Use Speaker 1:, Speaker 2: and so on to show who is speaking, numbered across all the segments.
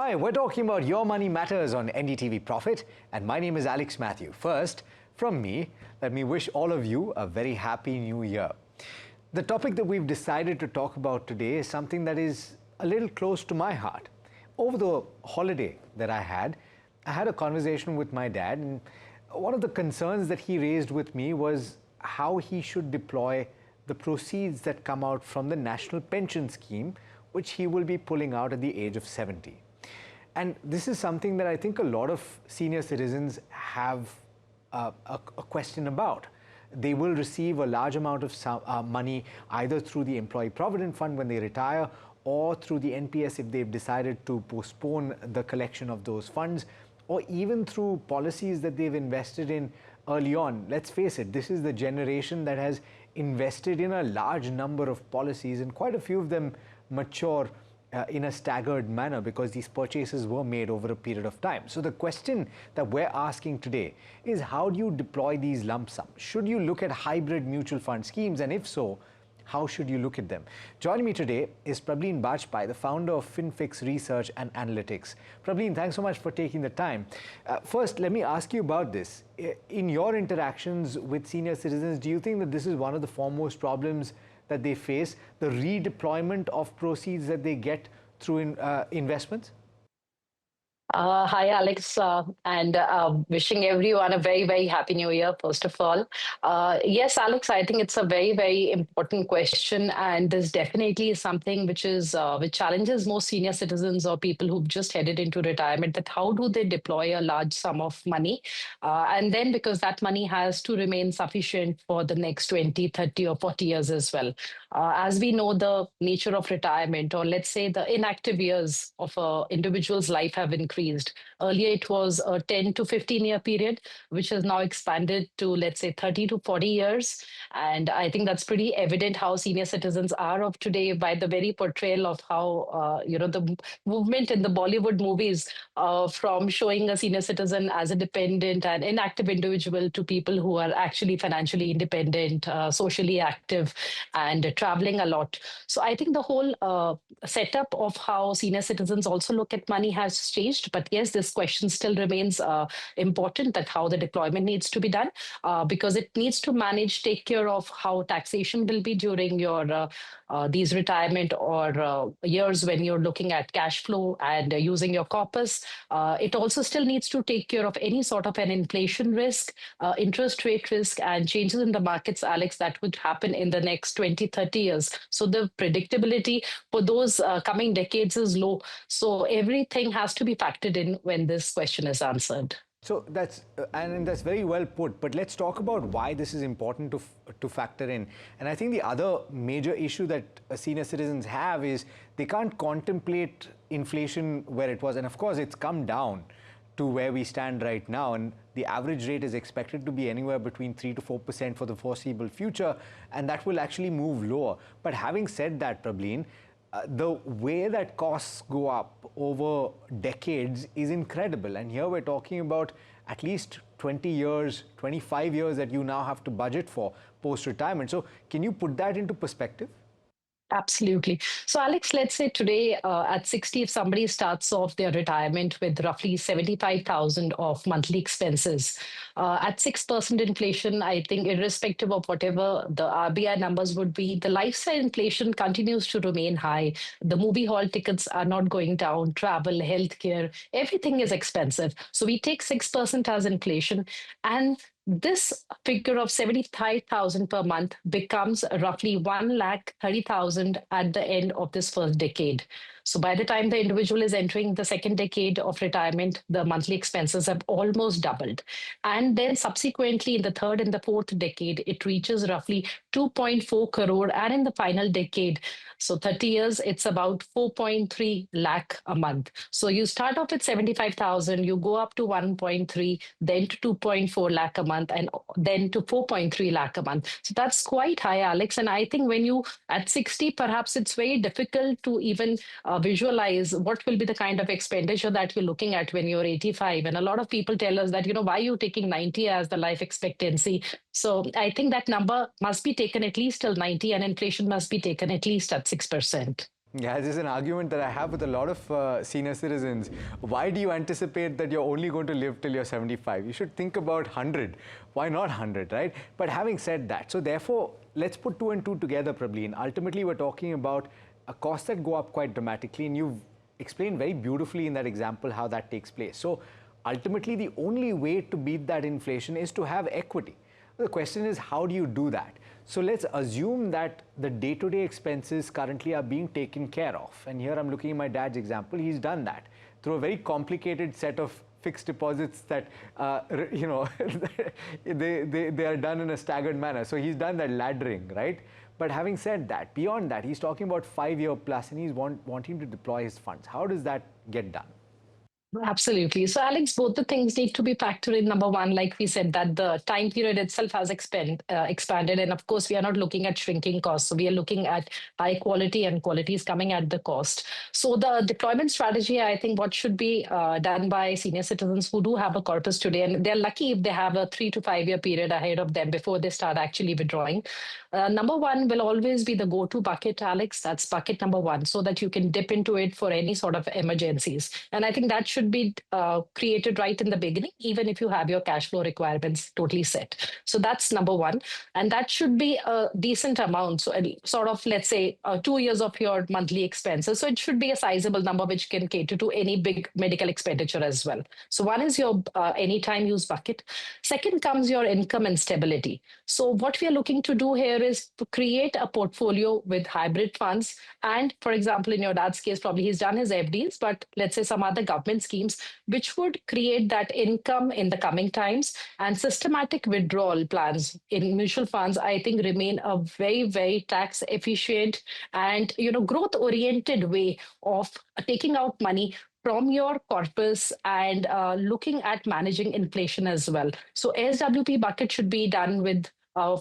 Speaker 1: Hi, we're talking about Your Money Matters on NDTV Profit, and my name is Alex Matthew. First, from me, let me wish all of you a very happy new year. The topic that we've decided to talk about today is something that is a little close to my heart. Over the holiday that I had a conversation with my dad, and one of the concerns that he raised with me was how he should deploy the proceeds that come out from the National Pension Scheme, which he will be pulling out at the age of 70. And this is something that I think a lot of senior citizens have a question about. They will receive a large amount of money either through the Employee Provident Fund when they retire or through the NPS if they've decided to postpone the collection of those funds, or even through policies that they've invested in early on. Let's face it, this is the generation that has invested in a large number of policies, and quite a few of them mature in a staggered manner because these purchases were made over a period of time. So the question that we're asking today is, how do you deploy these lump sums? Should you look at hybrid mutual fund schemes, and if so, how should you look at them? Joining me today is Prableen Bajpai, the founder of FinFix Research and Analytics. Prableen, thanks so much for taking the time. First, let me ask you about this. In your interactions with senior citizens, do you think that this is one of the foremost problems that they face, the redeployment of proceeds that they get through investments?
Speaker 2: Hi, Alex, and wishing everyone a very, very happy new year, first of all. Yes, Alex, I think it's a very, very important question, and this definitely is something which challenges most senior citizens or people who've just headed into retirement, that how do they deploy a large sum of money? And then because that money has to remain sufficient for the next 20, 30, or 40 years as well. As we know, the nature of retirement, or let's say the inactive years of an individual's life have increased. Earlier, it was a 10 to 15-year period, which has now expanded to, let's say, 30 to 40 years. And I think that's pretty evident how senior citizens are of today by the very portrayal of how, the movement in the Bollywood movies from showing a senior citizen as a dependent and inactive individual to people who are actually financially independent, socially active, and traveling a lot. So I think the whole setup of how senior citizens also look at money has changed. But yes, this question still remains important, that how the deployment needs to be done, because it needs to take care of how taxation will be during your these retirement or years when you're looking at cash flow and using your corpus. It also still needs to take care of any sort of an inflation risk, interest rate risk, and changes in the markets, Alex, that would happen in the next 20, 30 years. So the predictability for those coming decades is low. So everything has to be factored in when this question is answered.
Speaker 1: So that's very well put, but let's talk about why this is important to factor in. And I think the other major issue that senior citizens have is they can't contemplate inflation where it was. And of course, it's come down to where we stand right now, and the average rate is expected to be anywhere between 3 to 4% for the foreseeable future, and that will actually move lower. But having said that, Prableen, the way that costs go up over decades is incredible. And here we're talking about at least 20 years, 25 years that you now have to budget for post-retirement. So can you put that into perspective?
Speaker 2: Absolutely. So, Alex, let's say today at 60, if somebody starts off their retirement with roughly 75,000 of monthly expenses, at 6% inflation, I think irrespective of whatever the RBI numbers would be, the lifestyle inflation continues to remain high. The movie hall tickets are not going down, travel, healthcare, everything is expensive. So we take 6% as inflation, and this figure of 75,000 per month becomes roughly 1,30,000 at the end of this first decade. So by the time the individual is entering the second decade of retirement, the monthly expenses have almost doubled. And then subsequently in the third and the fourth decade, it reaches roughly 2.4 crore. And in the final decade, so 30 years, it's about 4.3 lakh a month. So you start off with 75,000, you go up to 1.3, then to 2.4 lakh a month, and then to 4.3 lakh a month. So that's quite high, Alex. And I think when you at 60, perhaps it's very difficult to even visualize what will be the kind of expenditure that you're looking at when you're 85. And a lot of people tell us that, why are you taking 90 as the life expectancy? So I think that number must be taken at least till 90, and inflation must be taken at least at 6%.
Speaker 1: Yeah, this is an argument that I have with a lot of senior citizens. Why do you anticipate that you're only going to live till you're 75? You should think about 100. Why not 100, right? But having said that, so therefore, let's put two and two together, Prableen. Ultimately, we're talking about a cost that go up quite dramatically, and you've explained very beautifully in that example how that takes place. So ultimately, the only way to beat that inflation is to have equity. The question is, how do you do that? So let's assume that the day-to-day expenses currently are being taken care of. And here I'm looking at my dad's example. He's done that through a very complicated set of fixed deposits that, they are done in a staggered manner. So he's done that laddering, right? But having said that, beyond that, he's talking about 5-year plus and he's wanting to deploy his funds. How does that get done?
Speaker 2: Absolutely. So, Alex, both the things need to be factored in. Number one, like we said, that the time period itself has expanded. And of course, we are not looking at shrinking costs. So, we are looking at high quality, and quality is coming at the cost. So, the deployment strategy, I think what should be done by senior citizens who do have a corpus today, and they're lucky if they have a 3 to 5 year period ahead of them before they start actually withdrawing. Number one will always be the go to bucket, Alex. That's bucket number one, so that you can dip into it for any sort of emergencies. And I think that should be created right in the beginning, even if you have your cash flow requirements totally set. So that's number one. And that should be a decent amount. So sort of, let's say, 2 years of your monthly expenses. So it should be a sizable number which can cater to any big medical expenditure as well. So one is your anytime use bucket. Second comes your income and stability. So what we are looking to do here is to create a portfolio with hybrid funds. And for example, in your dad's case, probably he's done his FDs, but let's say some other government schemes, which would create that income in the coming times. And systematic withdrawal plans in mutual funds, I think, remain a very, very tax efficient and, growth oriented way of taking out money from your corpus and looking at managing inflation as well. So SWP bucket should be done with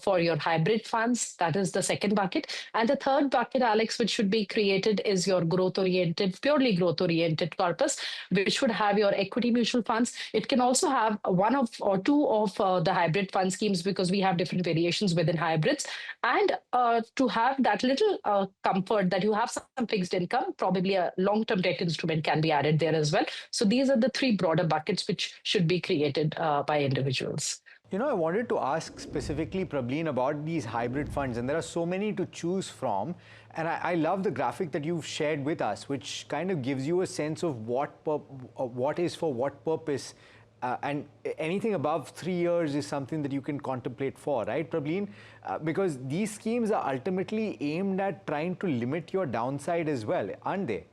Speaker 2: for your hybrid funds. That is the second bucket. And the third bucket, Alex, which should be created is your growth oriented, purely growth oriented corpus, which would have your equity mutual funds. It can also have one of or two of the hybrid fund schemes, because we have different variations within hybrids. And to have that little comfort that you have some fixed income, probably a long term debt instrument can be added there as well. So these are the three broader buckets which should be created by individuals.
Speaker 1: I wanted to ask specifically, Prableen, about these hybrid funds, and there are so many to choose from. And I love the graphic that you've shared with us, which kind of gives you a sense of what is for what purpose. And anything above 3 years is something that you can contemplate for, right, Prableen? Because these schemes are ultimately aimed at trying to limit your downside as well, aren't they?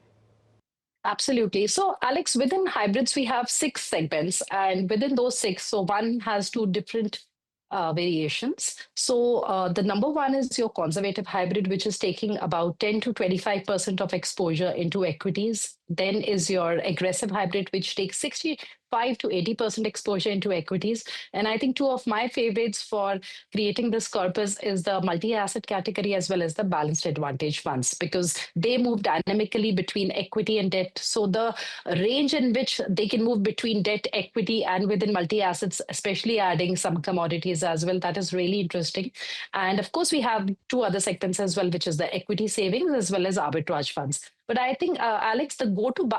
Speaker 2: Absolutely. So, Alex, within hybrids, we have 6 segments, and within those six, so one has two different variations. So, the number one is your conservative hybrid, which is taking about 10 to 25% of exposure into equities. Then is your aggressive hybrid, which takes 65 to 80% exposure into equities. And I think two of my favorites for creating this corpus is the multi-asset category as well as the balanced advantage funds, because they move dynamically between equity and debt. So the range in which they can move between debt, equity, and within multi-assets, especially adding some commodities as well, that is really interesting. And of course, we have two other segments as well, which is the equity savings as well as arbitrage funds. But I think, Alex, the go-to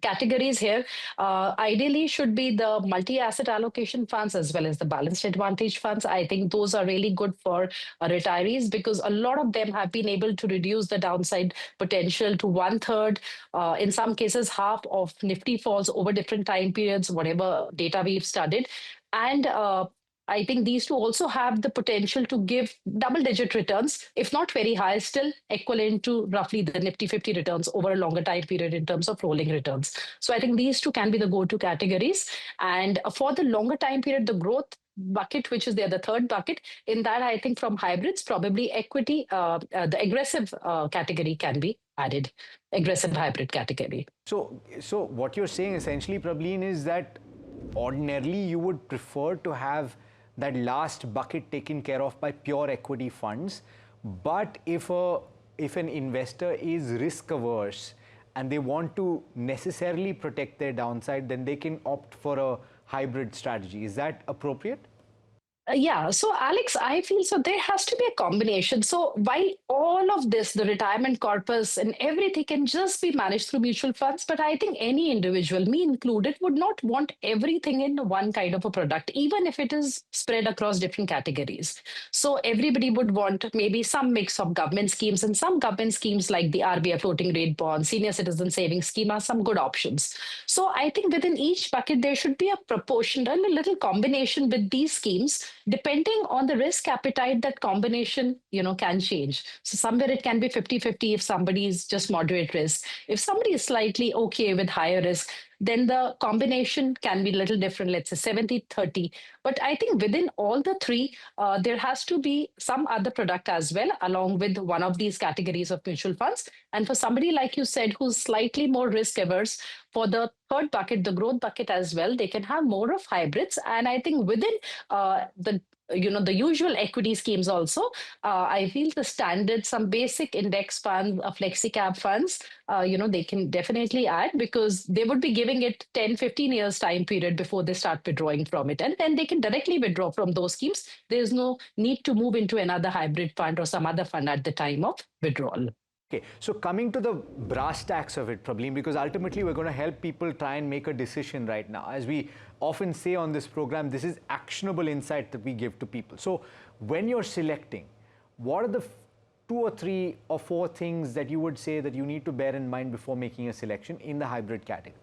Speaker 2: categories here ideally should be the multi-asset allocation funds as well as the balanced advantage funds. I think those are really good for retirees, because a lot of them have been able to reduce the downside potential to 1/3, in some cases half of Nifty falls over different time periods, whatever data we've studied. And I think these two also have the potential to give double-digit returns, if not very high, still equivalent to roughly the Nifty 50 returns over a longer time period in terms of rolling returns. So I think these two can be the go-to categories. And for the longer time period, the growth bucket, which is the third bucket, in that I think from hybrids, probably equity, the aggressive category can be added, aggressive hybrid category.
Speaker 1: So what you're saying essentially, Prableen, is that ordinarily you would prefer to have that last bucket taken care of by pure equity funds. But if an investor is risk averse and they want to necessarily protect their downside, then they can opt for a hybrid strategy. Is that appropriate?
Speaker 2: Yeah, so Alex, I feel so there has to be a combination. So while all of this, the retirement corpus and everything can just be managed through mutual funds, but I think any individual, me included, would not want everything in one kind of a product, even if it is spread across different categories. So everybody would want maybe some mix of government schemes, and some government schemes like the RBI floating rate bond, senior citizen savings scheme are some good options. So I think within each bucket, there should be a proportion and a little combination with these schemes, depending on the risk appetite. That combination, can change. So somewhere it can be 50-50 if somebody is just moderate risk. If somebody is slightly okay with higher risk, then the combination can be a little different, let's say 70-30. But I think within all the three, there has to be some other product as well, along with one of these categories of mutual funds. And for somebody, like you said, who's slightly more risk averse, for the third bucket, the growth bucket as well, they can have more of hybrids. And I think within the usual equity schemes also, I feel the standard, some basic index funds, flexi cap funds, they can definitely add, because they would be giving it 10-15 years time period before they start withdrawing from it, and then they can directly withdraw from those schemes. There's no need to move into another hybrid fund or some other fund at the time of withdrawal.
Speaker 1: Okay, so coming to the brass tacks of it, Prableen, because ultimately we're going to help people try and make a decision right now. As we often say on this program, this is actionable insight that we give to people. So when you're selecting, what are the 2 or 3 or 4 things that you would say that you need to bear in mind before making a selection in the hybrid category?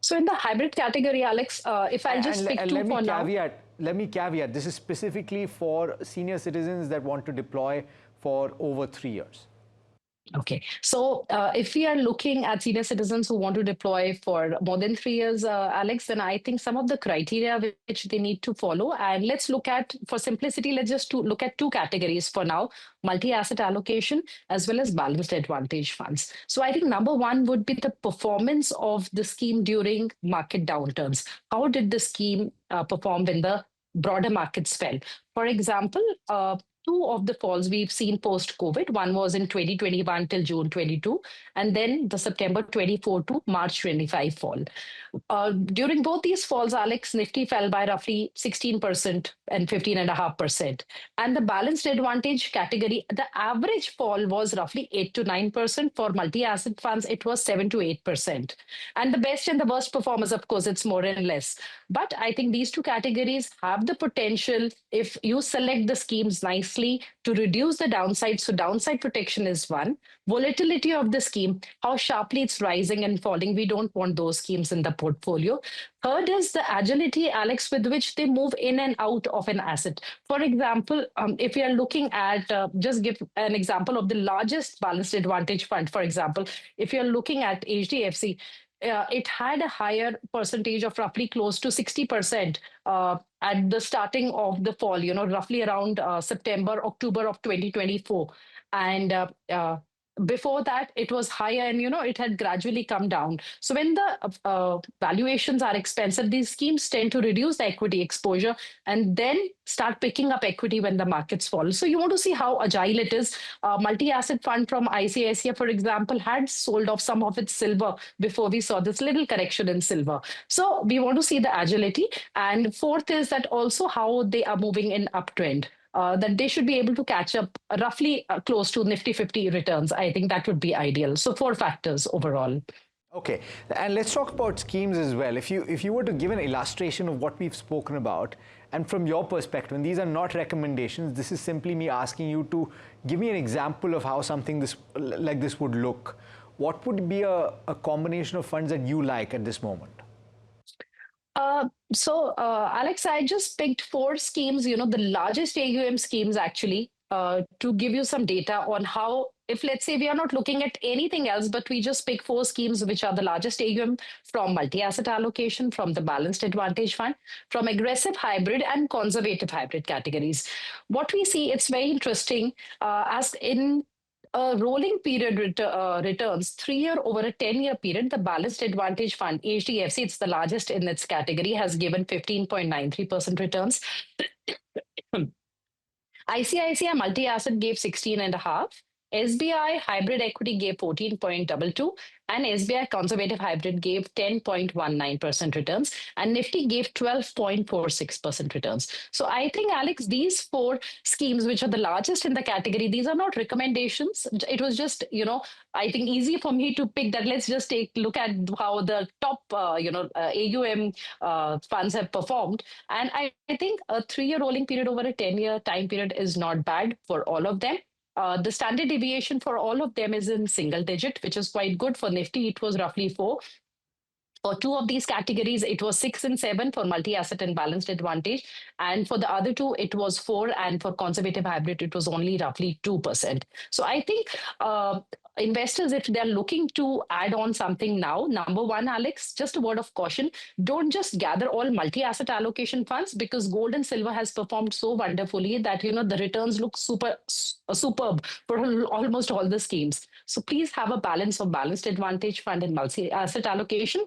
Speaker 2: So in the hybrid category, Alex, if I'll just pick two for now.
Speaker 1: Let me caveat, this is specifically for senior citizens that want to deploy for over 3 years.
Speaker 2: Okay. So if we are looking at senior citizens who want to deploy for more than 3 years, Alex, then I think some of the criteria which they need to follow, and let's look at, for simplicity, let's just look at two categories for now: multi-asset allocation as well as balanced advantage funds. So I think number one would be the performance of the scheme during market downturns. How did the scheme perform when the broader markets fell? For example, two of the falls we've seen post-COVID. One was in 2021 till June 22, and then the September 24 to March 25 fall. During both these falls, Alex, Nifty fell by roughly 16% and 15.5%. And the balanced advantage category, the average fall was roughly 8 to 9%. For multi-asset funds, it was 7 to 8%. And the best and the worst performers, of course, it's more and less. But I think these two categories have the potential, if you select the schemes nicely, to reduce the downside. So downside protection is one. Volatility of the scheme, how sharply it's rising and falling. We don't want those schemes in the portfolio. Third is the agility, Alex, with which they move in and out of an asset. For example, if you are looking at, just give an example of the largest balanced advantage fund, for example, if you're looking at HDFC, it had a higher percentage of roughly close to 60% at the starting of the fall, roughly around September, October of 2024. And before that, it was higher, and it had gradually come down. So when the valuations are expensive, these schemes tend to reduce the equity exposure and then start picking up equity when the markets fall. So you want to see how agile it is. Multi-asset fund from ICICI, for example, had sold off some of its silver before we saw this little correction in silver. So we want to see the agility. And fourth is that also how they are moving in uptrend. That they should be able to catch up roughly close to Nifty 50 returns. I think that would be ideal. So 4 factors overall.
Speaker 1: Okay, and let's talk about schemes as well. If you were to give an illustration of what we've spoken about, and from your perspective, and these are not recommendations, this is simply me asking you to give me an example of how something like this would look. What would be a combination of funds that you like at this moment?
Speaker 2: Alex, I just picked 4 schemes, the largest AUM schemes actually, to give you some data on how, if let's say we are not looking at anything else, but we just pick 4 schemes which are the largest AUM, from multi-asset allocation, from the balanced advantage fund, from aggressive hybrid and conservative hybrid categories. What we see, it's very interesting, as in rolling period returns, 3-year over a 10-year period, the balanced advantage fund, HDFC, it's the largest in its category, has given 15.93% returns. ICICI multi-asset gave 16.5. SBI hybrid equity gave 14.22, and SBI conservative hybrid gave 10.19% returns, and Nifty gave 12.46% returns. So I think, Alex, these four schemes, which are the largest in the category, these are not recommendations. It was just, I think easy for me to pick that. Let's just take look at how the top, AUM funds have performed. And I think a 3-year rolling period over a 10-year time period is not bad for all of them. The standard deviation for all of them is in single digit, which is quite good. For Nifty, it was roughly 4. For two of these categories, it was 6 and 7 for multi-asset and balanced advantage. And for the other two, it was 4. And for conservative hybrid, it was only roughly 2%. So I think investors, if they're looking to add on something now, number one, Alex, just a word of caution, don't just gather all multi-asset allocation funds, because gold and silver has performed so wonderfully that, the returns look superb for almost all the schemes. So please have a balance of balanced advantage fund and multi-asset allocation.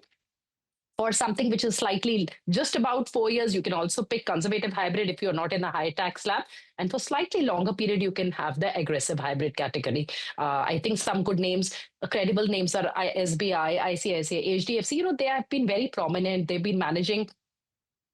Speaker 2: For something which is slightly just about 4 years, you can also pick conservative hybrid if you're not in a high tax slab. And for slightly longer period, you can have the aggressive hybrid category. I think some good names, credible names are SBI, ICICI, HDFC. They have been very prominent. They've been managing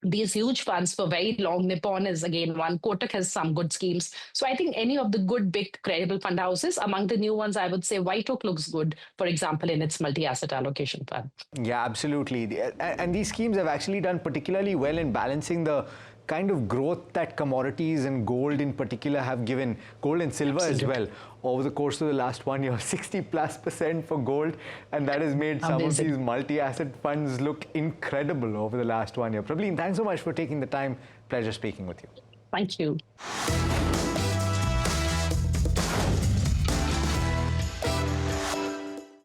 Speaker 2: these huge funds for very long. Nippon is again one. Kotak has some good schemes. So I think any of the good, big, credible fund houses, among the new ones, I would say White Oak looks good, for example, in its multi-asset allocation fund.
Speaker 1: Yeah, absolutely. And these schemes have actually done particularly well in balancing the kind of growth that commodities and gold in particular have given, gold and silver as well, over the course of the last 1 year, 60+% for gold. And that has made some of these multi-asset funds look incredible over the last 1 year. Pravleen, thanks so much for taking the time. Pleasure speaking with you.
Speaker 2: Thank you.